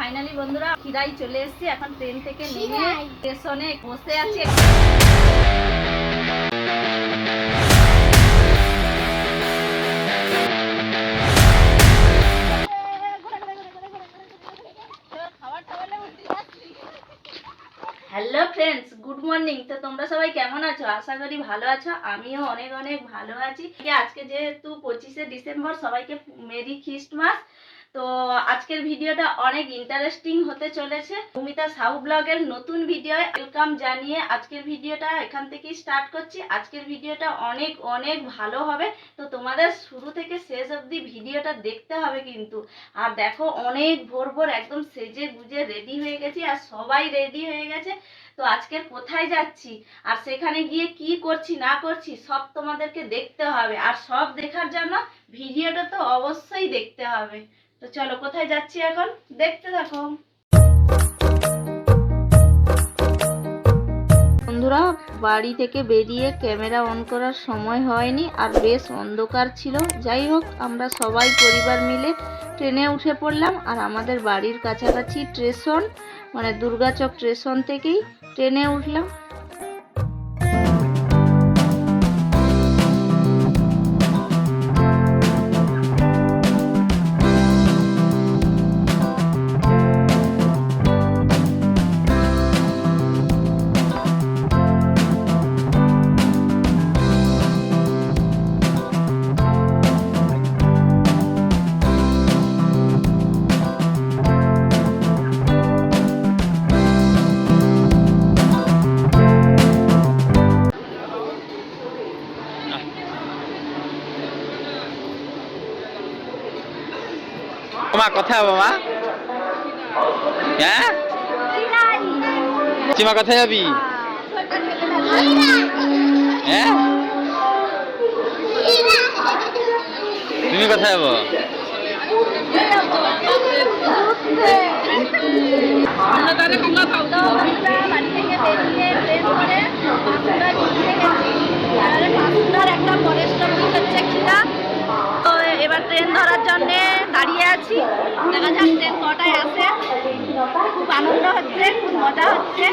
Finally বন্ধুরা খিরাই চলে এসেছি। এখন ট্রেন থেকে নেমে স্টেশনে বসে আছি। Hello friends, good morning. তো তোমরা সবাই কেমন আছো? আশা করি ভালো আছো। আমিও অনেক অনেক ভালো আছি। আজকে যেহেতু 25শে ডিসেম্বর, সবাইকে মেরি খ্রিস্টমাস। তো আজকের ভিডিওটা অনেক ইন্টারেস্টিং হতে চলেছে। ভূমিতা সাউ ব্লগের নতুন ভিডিও ওয়েলকাম জানিয়ে আজকের ভিডিওটা এখান থেকেই স্টার্ট করছি। আজকের ভিডিওটা অনেক অনেক ভালো হবে। তো তোমাদের শুরু থেকে শেষ অবধি ভিডিওটা দেখতে হবে কিন্তু। আর দেখো, অনেক ভোর ভোর একদম সেজে গুজে রেডি হয়ে গেছি, আর সবাই রেডি হয়ে গেছে। তো আজকের কোথায় যাচ্ছি আর সেখানে গিয়ে কি করছি না করছি সব তোমাদেরকে দেখতে হবে। আর সব দেখার জন্য ভিডিওটা তো অবশ্যই দেখতে হবে। তো চলো, কোথায় যাচ্ছি এখন দেখতে থাকো বন্ধুরা। বাড়ি থেকে বেরিয়ে ক্যামেরা অন করার সময় হয়নি, আর বেশ অন্ধকার ছিল। যাই হোক, আমরা সবাই পরিবার মিলে ট্রেনে উঠে পড়লাম। আর আমাদের বাড়ির কাছাকাছি স্টেশন, মানে দুর্গাচক স্টেশন থেকেই ট্রেনে উঠলাম। মা কোথায় যাবো মা? হ্যাঁ চিমা কোথায় যাবি? হ্যাঁ তুমি কোথায় যাবো? এবার ট্রেন ধরার জন্য দাঁড়িয়ে আছি। দেখা যাক ট্রেন কটায় আসে। খুব আনন্দ হচ্ছে, খুব মজা হচ্ছে।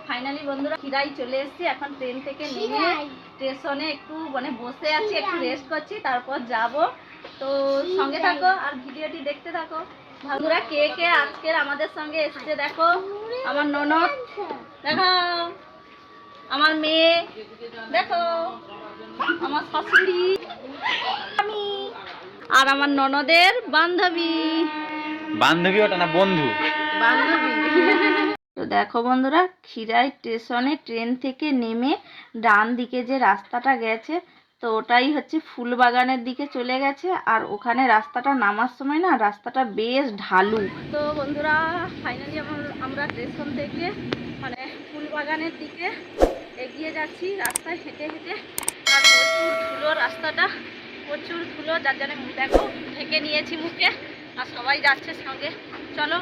ফাইনালি বন্ধুরা খিরাই চলে এসেছি। এখন ট্রেন থেকে নেমে স্টেশনে একটু বসে আছি, একটু রেস্ট করছি, তারপর যাব। তো সঙ্গে থাকো আর ভিডিওটি দেখতে থাকো বন্ধুরা। কে কে আজকের আমাদের সঙ্গে এসেছে দেখো। আমার ননদ দেখো, আমার মেয়ে দেখো, আমার শাশুড়ি, আমি, আর আমার ননদের বান্ধবী। বান্ধবী ওটা না, বন্ধু বান্ধবী। তো দেখো বন্ধুরা, খিরাই স্টেশনে ট্রেন থেকে নেমে ডান দিকে যে রাস্তাটা গেছে, তো ওটাই হচ্ছে ফুলবাগানের দিকে চলে গেছে। আর ওখানে রাস্তাটা নামার সময় না, রাস্তাটা বেশ ঢালু। তো বন্ধুরা ফাইনালি আমরা স্টেশন থেকে ফুলবাগানের দিকে এগিয়ে যাচ্ছি রাস্তায় হেঁটে হেঁটে। আর প্রচুর ধুলো রাস্তাটা, প্রচুর ধুলো, যার জন্য দেখো ঢেকে নিয়েছি মুখে। আর সবাই যাচ্ছে সঙ্গে। চলো,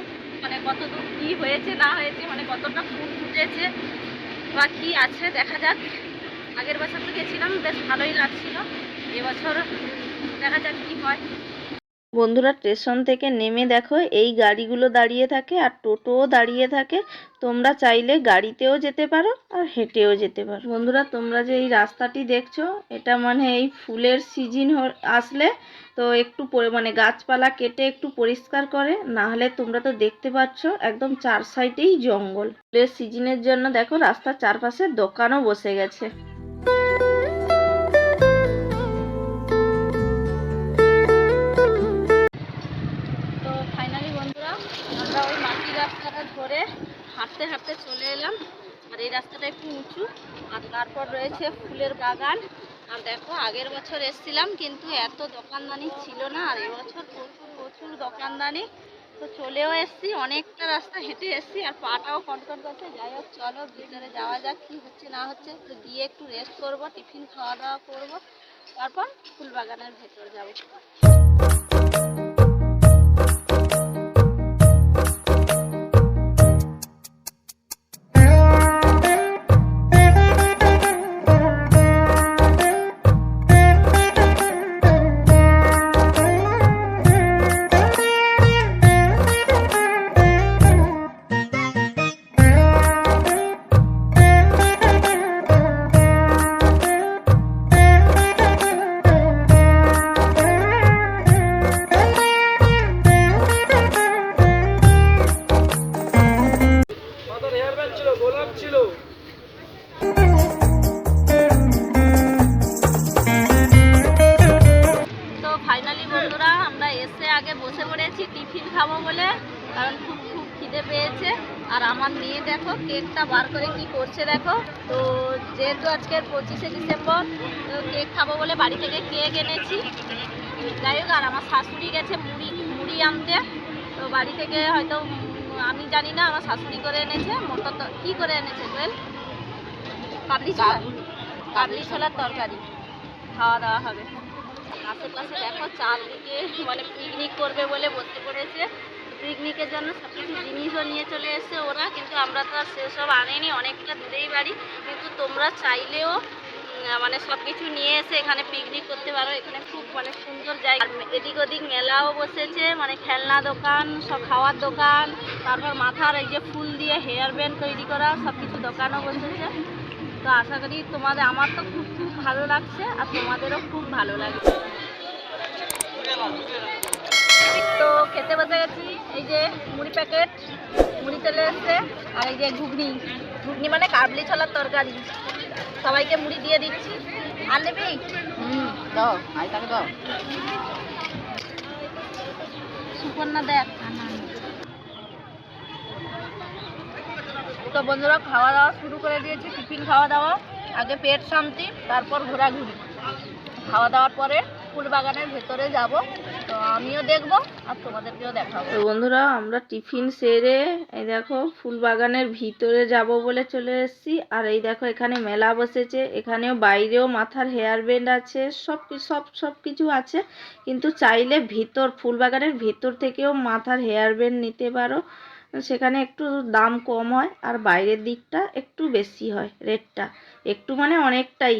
কত দূর কী হয়েছে না হয়েছে, কতটা ফুল ফুটেছে বা কী আছে দেখা যাক। আগের বছর তো গেছিলাম, বেশ ভালোই লাগছিল। এবছর দেখা যাক কী হয়। বন্ধুরা স্টেশন থেকে নেমে দেখো এই গাড়িগুলো দাঁড়িয়ে থাকে, আর টোটোও দাঁড়িয়ে থাকে। তোমরা চাইলে গাড়িতেও যেতে পারো আর হেঁটেও যেতে পারো। বন্ধুরা তোমরা যে এই রাস্তাটি দেখছো, এটা এই ফুলের সিজন আসলে তো একটু গাছপালা কেটে একটু পরিষ্কার করে, না হলে তোমরা তো দেখতে পাচ্ছ একদম চার সাইডেই জঙ্গল। ফুলের সিজনের জন্য দেখো রাস্তার চারপাশে দোকানও বসে গেছে। আমরা ওই মাটির রাস্তাটা ধরে হাঁটতে হাঁটতে চলে এলাম। আর এই রাস্তাটা একটু উঁচু, আর তারপর রয়েছে ফুলের বাগান। আর দেখো, আগের বছর এসেছিলাম কিন্তু এত দোকানদানি ছিল না, আর এবছর প্রচুর প্রচুর দোকানদানি। তো চলেও এসছি, অনেকটা রাস্তা হেঁটে এসছি, আর পাটাও কটকট করছে। যাই হোক, চলো ভিতরে যাওয়া যাক, কী হচ্ছে না হচ্ছে। তো গিয়ে একটু রেস্ট করবো, টিফিন খাওয়া দাওয়া করবো, তারপর ফুলবাগানের ভেতর যাবো। খুব খুব খিদে পেয়েছে। আর আমার মেয়ে দেখো কেকটা বার করে কি করছে দেখো। তো যেহেতু আজকের 25শে ডিসেম্বর, তো কেক খাবো বলে বাড়ি থেকে কেক এনেছি। যাই হোক, আর আমার শাশুড়ি গেছে মুড়ি মুড়ি আনতে। তো বাড়ি থেকে হয়তো আমি জানি না, আমার শাশুড়ি করে এনেছে। মটর কি করে এনেছে কোয়েল? কাবলি ছোলার তরকারি খাওয়া দাওয়া হবে। আশেপাশে দেখো চারদিকে মানে পিকনিক করবে বলে বসে পড়েছে। পিকনিকের জন্য সব কিছু জিনিসও নিয়ে চলে এসেছে ওরা, কিন্তু আমরা তো আর সেসব আনিনি, অনেকটা দূরেই বাড়ি। কিন্তু তোমরা চাইলেও মানে সব কিছু নিয়ে এসে এখানে পিকনিক করতে পারো। এখানে খুব মানে সুন্দর জায়গা, এদিক ওদিক মেলাও বসেছে, মানে খেলনা দোকান, সব খাওয়ার দোকান, তারপর মাথার এই যে ফুল দিয়ে হেয়ার ব্যান্ড তৈরি করা সব কিছু দোকানও বসেছে। তো আশা করি তোমাদের, আমার তো খুব খুব ভালো লাগছে আর তোমাদেরও খুব ভালো লাগছে। তো খেতে বসে গেছি, এই যে মুড়ি প্যাকেট, মুড়ি চলে এসছে, আর এই যে ঘুগনি, ঘুগনি মানে কাবলি ছোলার তরকারি। সবাইকে মুড়ি দিয়ে দিচ্ছি। আর নেবি? দাও, আইটাকে দাও। সুপর্ণা দেখ। তো বন্ধুরা খাওয়া দাওয়া শুরু করে দিয়েছি, টিফিন খাওয়া দাওয়া। আগে পেট শান্তি, তারপর ঘোরাঘুরি। খাওয়া দাওয়ার পরে ফুল বাগানের ভেতরে যাব, তো আমিও দেখবো আর তোমাদেরকেও দেখাবো। তো বন্ধুরা আমরা টিফিন সেরে এই দেখো ফুল বাগানের ভিতরে যাব বলে চলে এসেছি। আর এই দেখো এখানে মেলা বসেছে, এখানেও বাইরেও মাথার হেয়ার ব্যান্ড আছে, সব কিছু আছে। কিন্তু চাইলে ভিতর ফুল বাগানের ভেতর থেকেও মাথার হেয়ার ব্যান্ড নিতে পারো। সেখানে একটু দাম কম হয় আর বাইরের দিকটা একটু বেশি হয় রেটটা, একটু মানে অনেকটাই,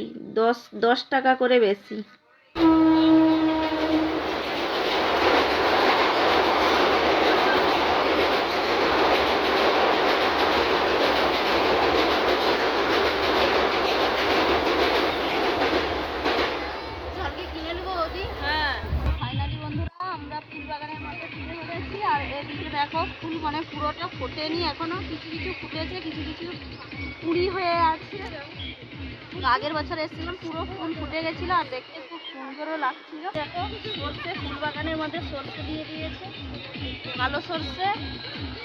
10 টাকা করে বেশি। হ্যাঁ, ফাইনালি বন্ধুরা আমরা ফুল বাগানের মধ্যে তুলে ধরেছি। আর এদিকে দেখো ফুল মানে পুরোটা ফোটেনি এখনো, কিছু কিছু ফুটেছে, কিছু কিছু কুড়ি হয়ে আছে। আগের বছর এসেছিলাম পুরো ফুল ফুটে গেছিলো আর দেখতে খুব সুন্দরও লাগছিল। দেখো সর্ষে, ফুল বাগানের মধ্যে সর্ষে দিয়ে দিয়েছে, কালো সর্ষে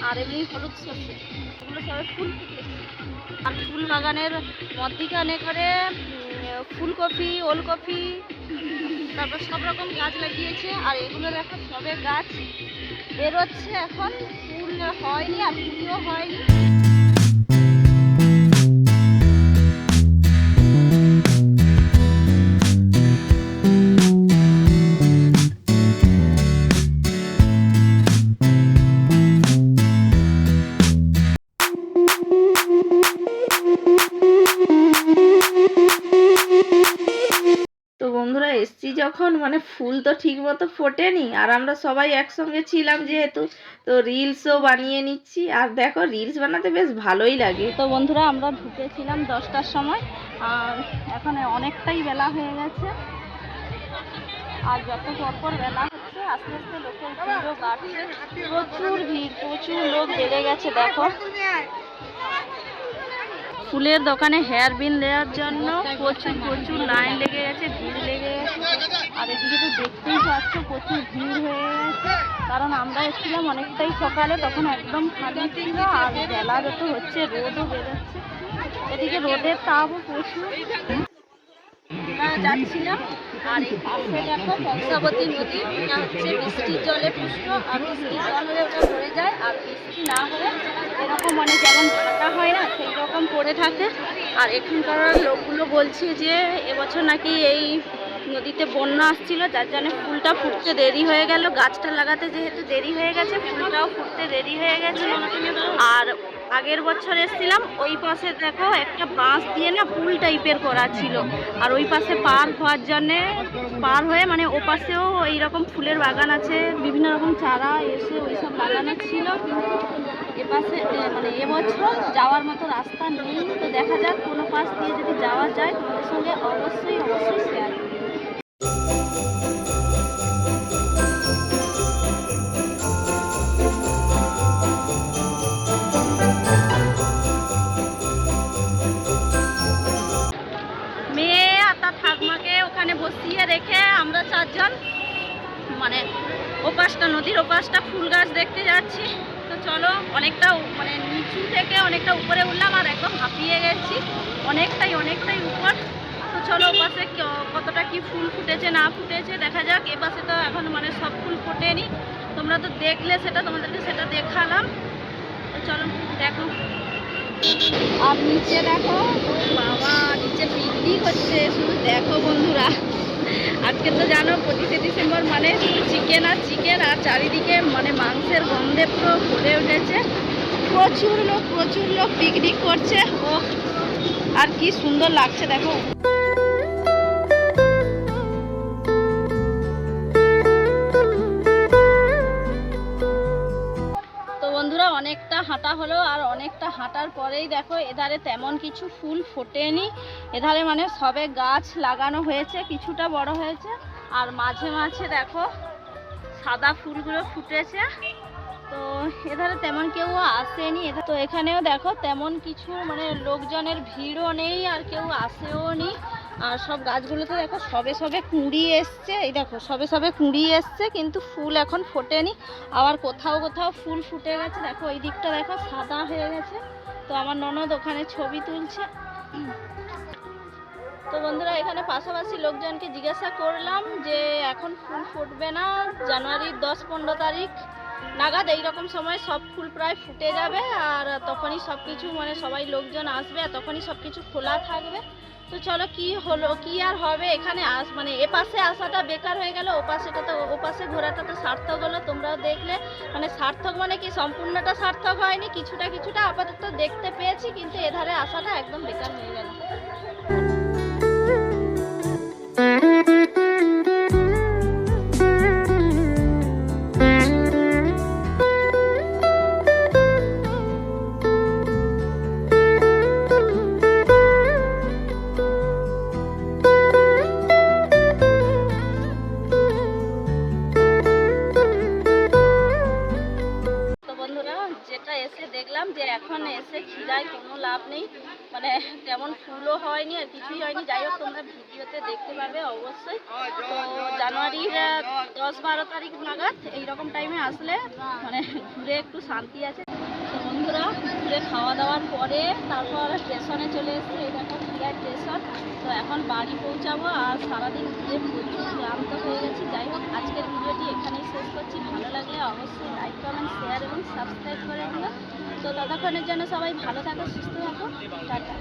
আর এমনি হলুদ সর্ষে, এগুলো সবাই ফুল ফুটেছে। আর ফুল বাগানের মধ্যিখানে করে ফুলকপি, ওলকপি, তারপর সব রকম গাছ লাগিয়েছে। আর এগুলো দেখো সবে গাছ বেরোচ্ছে, এখন ফুল হয়নি আর ফুলও হয়নি। তো বন্ধুরা এসছি যখন, মানে ফুল তো ঠিক মতো ফোটেনি আর আমরা সবাই একসঙ্গে ছিলাম যেহেতু, তো রিলসও বানিয়ে নিচ্ছি। আর দেখো রিলস বানাতে বেশ ভালোই লাগে। তো বন্ধুরা আমরা ঢুকেছিলাম 10টার সময়, আর এখন অনেকটাই বেলা হয়ে গেছে। আর যত পরপর বেলা হচ্ছে আস্তে আস্তে লোকের ভিড়ও বাড়ছে, প্রচুর ভিড়, প্রচুর লোক বেড়ে গেছে। দেখো ফুলের দোকানে হেয়ার বিন দেওয়ার জন্য প্রচুর প্রচুর লাইন লেগে গেছে, ভিড় লেগে গেছে। আর এদিকে তো দেখতেই পাচ্ছ প্রচুর ভিড় হয়ে গেছে, কারণ আমরা এসেছিলাম অনেকটাই সকালে, তখন একদম খালি ছিল। আর বেলা যত হচ্ছে রোদও বেরোচ্ছে, এদিকে রোদের তাপও প্রচুর। যাচ্ছিলাম আর এই পাশে দেখো কংসাবতী নদী, এটা হচ্ছে বৃষ্টির জলে পুষ্ট। আর বৃষ্টির জল হলে ওটা ভরে যায়, আর বৃষ্টি না হলে এরকম মানে যেমন ভাটা হয় না সেই রকম পড়ে থাকে। আর এখানকার লোকগুলো বলছে যে এবছর নাকি এই নদীতে বন্যা আসছিল, যার জন্য ফুলটা ফুটতে দেরি হয়ে গেল। গাছটা লাগাতে যেহেতু দেরি হয়ে গেছে, ফুলটাও ফুটতে দেরি হয়ে গেছে। আর আগের বছর এসেছিলাম, ওই পাশে দেখো একটা বাঁশ দিয়ে না পুল টাইপের করা ছিল, আর ওই পাশে পার হওয়ার জন্যে, পার হয়ে মানে ও পাশেও এইরকম ফুলের বাগান আছে, বিভিন্ন রকম চারা এসে ওই সব লাগানো ছিল। কিন্তু এপাশে মানে এবছর যাওয়ার মতো রাস্তা নেই। তো দেখা যাক কোনো পাশ দিয়ে যদি যাওয়া যায় তোমাদের সঙ্গে অবশ্যই শেয়ার করব। মেয়ে আর তার ঠাকুমাকে ওখানে বসিয়ে রেখে আমরা চারজন মানে ওপাশটা, নদীর ওপাশটা ফুল গাছ দেখতে যাচ্ছি। তো চলো অনেকটা মানে নিচু থেকে অনেকটা উপরে উঠলাম আর একদম হাঁপিয়ে গেছি, অনেকটাই উপর। তো চলো ওপাশে কতটা কি ফুল ফুটেছে না ফুটেছে দেখা যাক। এপাশে তো এখন মানে সব ফুল ফোটেনি, তোমরা তো দেখলে সেটা, তোমাদেরকে সেটা দেখালাম। তো চলো দেখো। আর নিচে দেখো, ও বাবা নিচে পিকনিক হচ্ছে, শুধু দেখো বন্ধুরা। আজকে তো জানো 25শে ডিসেম্বর মানে চিকেন আর চিকেন, আর চারিদিকে মানে মাংসের গন্ধে পুরো ভরে উঠেছে। প্রচুর লোক পিকনিক করছে। ও আর কি সুন্দর লাগছে দেখো। তো বন্ধুরা অনেকটা হাঁটা হলো, আর অনেকটা হাঁটার পরেই দেখো এধারে তেমন কিছু ফুল ফোটেনি। এধারে মানে সবে গাছ লাগানো হয়েছে, কিছুটা বড় হয়েছে, আর মাঝে মাঝে দেখো সাদা ফুলগুলো ফুটেছে। তো এধারে তেমন কেউ আসেনি। তো এখানেও দেখো তেমন কিছু মানে লোকজনের ভিড়ও নেই, আর কেউ আসেও নি। আর সব গাছগুলোতে দেখো সবে কুঁড়ি এসছে, এই দেখো সবে কুঁড়ি এসছে, কিন্তু ফুল এখন ফোটেনি। আবার কোথাও ফুল ফুটে গেছে, দেখো এই দিকটা দেখো সাদা হয়ে গেছে। তো আমার ননদ ওখানে ছবি তুলছে। তো বন্ধুরা এখানে পাশাপাশি লোকজনকে জিজ্ঞাসা করলাম যে এখন ফুল ফুটবে না, জানুয়ারির 10-15 তারিখ নাগাদ এইরকম সময় সব ফুল প্রায় ফুটে যাবে, আর তখনই সব কিছু মানে সবাই লোকজন আসবে, আর তখনই সব কিছু খোলা থাকবে। তো চলো কি হলো কি আর হবে, এখানে মানে এ পাশে আসাটা বেকার হয়ে গেল, ও পাশে ঘোরাটা তো সার্থক হলো। তোমরাও দেখলে মানে সার্থক মানে কি সম্পূর্ণটা সার্থক হয়নি, কিছুটা আপাতত দেখতে পেয়েছি, কিন্তু এধারে আসাটা একদম বেকার হয়ে গেল। যেটা এসে দেখলাম যে এখন এসে খিরায় কোনো লাভ নেই, মানে তেমন ফুলও হয়নি আর কিছুই হয়নি। যাই হোক তোমরা ভিডিওতে দেখতে পাবে অবশ্যই। তো জানুয়ারির 10-12 তারিখ নাগাদ এইরকম টাইমে আসলে মানে ঘুরে একটু শান্তি আছে। তো বন্ধুরা ঘুরে খাওয়া দাওয়ার পরে তারপর স্টেশনে চলে এসেছি, এই দেখো খিরাই স্টেশন। তো এখন বাড়ি পৌঁছাবো, আর সারাদিন ঘুরে প্রচুর ক্লান্ত হয়ে গেছি। যাই হোক আজকের ভিডিওটি এখানেই শেষ করছি। ভালো লাগলে অবশ্যই লাইক, কমেন্ট, শেয়ার এবং সাবস্ক্রাইব করে দিও। তো ততক্ষণের জন্য সবাই ভালো থাকো, সুস্থ থাকো, টাটা।